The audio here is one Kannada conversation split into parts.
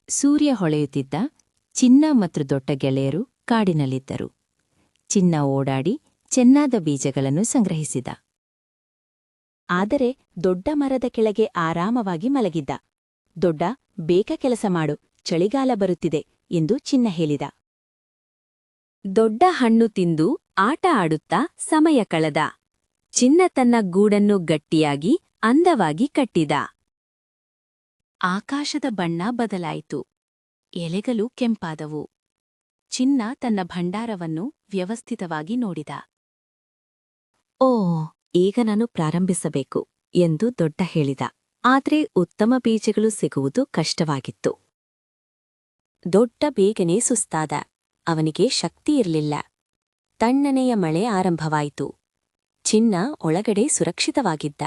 ಸೂರ್ಯ ಹೊಳೆಯುತ್ತಿದ್ದ. ಚಿನ್ನ ಮತ್ತು ದೊಡ್ಡ ಗೆಳೆಯರು ಕಾಡಿನಲ್ಲಿದ್ದರು. ಚಿನ್ನ ಓಡಾಡಿ ಚೆನ್ನಾದ ಬೀಜಗಳನ್ನು ಸಂಗ್ರಹಿಸಿದ. ಆದರೆ ದೊಡ್ಡ ಮರದ ಕೆಳಗೆ ಆರಾಮವಾಗಿ ಮಲಗಿದ್ದ. ದೊಡ್ಡ, ಬೇಗ ಕೆಲಸ ಮಾಡು, ಚಳಿಗಾಲ ಬರುತ್ತಿದೆ ಎಂದು ಚಿನ್ನ ಹೇಳಿದ. ದೊಡ್ಡ ಹಣ್ಣು ತಿಂದು ಆಟ ಆಡುತ್ತಾ ಸಮಯ ಕಳೆದ. ಚಿನ್ನ ತನ್ನ ಗೂಡನ್ನು ಗಟ್ಟಿಯಾಗಿ ಅಂದವಾಗಿ ಕಟ್ಟಿದ. ಆಕಾಶದ ಬಣ್ಣ ಬದಲಾಯಿತು. ಎಲೆಗಳು ಕೆಂಪಾದವು. ಚಿನ್ನ ತನ್ನ ಭಂಡಾರವನ್ನು ವ್ಯವಸ್ಥಿತವಾಗಿ ನೋಡಿದ. ಓ, ಈಗ ನಾನು ಪ್ರಾರಂಭಿಸಬೇಕು ಎಂದು ದೊಡ್ಡ ಹೇಳಿದ. ಆದರೆ ಉತ್ತಮ ಬೀಜಗಳು ಸಿಗುವುದು ಕಷ್ಟವಾಗಿತ್ತು. ದೊಡ್ಡ ಬೇಗನೆ ಸುಸ್ತಾದ. ಅವನಿಗೆ ಶಕ್ತಿಯಿರಲಿಲ್ಲ. ತಣ್ಣನೆಯ ಮಳೆ ಆರಂಭವಾಯಿತು. ಚಿನ್ನ ಒಳಗಡೆ ಸುರಕ್ಷಿತವಾಗಿದ್ದ.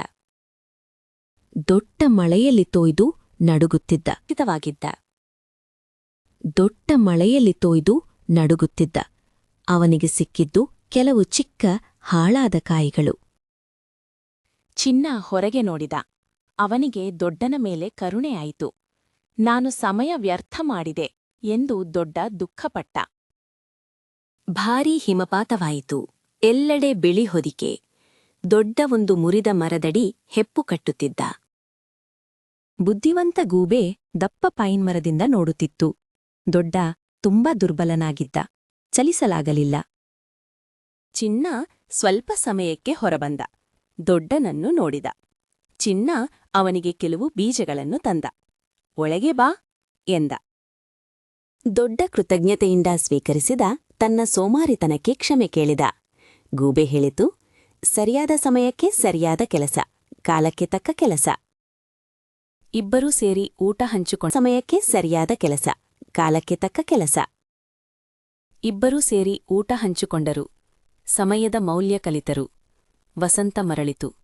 ದೊಡ್ಡ ಮಳೆಯಲ್ಲಿ ತೊಯ್ದು ನಡುಗುತ್ತಿದ್ದ. ದೊಡ್ಡ ಮಳೆಯಲ್ಲಿ ತೊಯ್ದು ನಡುಗುತ್ತಿದ್ದ. ಅವನಿಗೆ ಸಿಕ್ಕಿದ್ದು ಕೆಲವು ಚಿಕ್ಕ ಹಾಳಾದ ಕಾಯಿಗಳು. ಚಿನ್ನ ಹೊರಗೆ ನೋಡಿದ. ಅವನಿಗೆ ದೊಡ್ಡನ ಮೇಲೆ ಕರುಣೆಯಾಯಿತು. ನಾನು ಸಮಯ ವ್ಯರ್ಥ ಮಾಡಿದೆ ಎಂದು ದೊಡ್ಡ ದುಃಖಪಟ್ಟ. ಭಾರೀ ಹಿಮಪಾತವಾಯಿತು. ಎಲ್ಲೆಡೆ ಬಿಳಿ ಹೊದಿಕೆ. ದೊಡ್ಡ ಒಂದು ಮುರಿದ ಮರದಡಿ ಹೆಪ್ಪು ಕಟ್ಟುತ್ತಿದ್ದ. ಬುದ್ಧಿವಂತ ಗೂಬೆ ದಪ್ಪ ಪೈನ್ ಮರದಿಂದ ನೋಡುತ್ತಿತ್ತು. ದೊಡ್ಡ ತುಂಬಾ ದುರ್ಬಲನಾಗಿದ್ದ. ಚಲಿಸಲಾಗಲಿಲ್ಲ. ಚಿನ್ನ ಸ್ವಲ್ಪ ಸಮಯಕ್ಕೆ ಹೊರಬಂದ. ದೊಡ್ಡನನ್ನು ನೋಡಿದ. ಚಿನ್ನ ಅವನಿಗೆ ಕೆಲವು ಬೀಜಗಳನ್ನು ತಂದ. ಒಳಗೆ ಬಾ ಎಂದ. ದೊಡ್ಡ ಕೃತಜ್ಞತೆಯಿಂದ ಸ್ವೀಕರಿಸಿದ. ತನ್ನ ಸೋಮಾರಿತನಕ್ಕೆ ಕ್ಷಮೆ ಕೇಳಿದ. ಗೂಬೆ ಹೇಳಿತು, ಸರಿಯಾದ ಸಮಯಕ್ಕೆ ಸರಿಯಾದ ಕೆಲಸ, ಕಾಲಕ್ಕೆ ತಕ್ಕ ಕೆಲಸ. ಇಬ್ಬರೂ ಸೇರಿ ಊಟ ಹಂಚಿಕೊಂಡ. ಸಮಯಕ್ಕೆ ಸರಿಯಾದ ಕೆಲಸ, ಕಾಲಕ್ಕೆ ತಕ್ಕ ಕೆಲಸ. ಇಬ್ಬರೂ ಸೇರಿ ಊಟ ಹಂಚಿಕೊಂಡರು. ಸಮಯದ ಮೌಲ್ಯ ಕಲಿತರು. ವಸಂತ ಮರಳಿತು.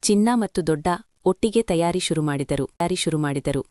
ಚಿನ್ನ ಮತ್ತು ದೊಡ್ಡ ಒಟ್ಟಿಗೆ ತಯಾರಿ ಶುರು ಮಾಡಿದರು.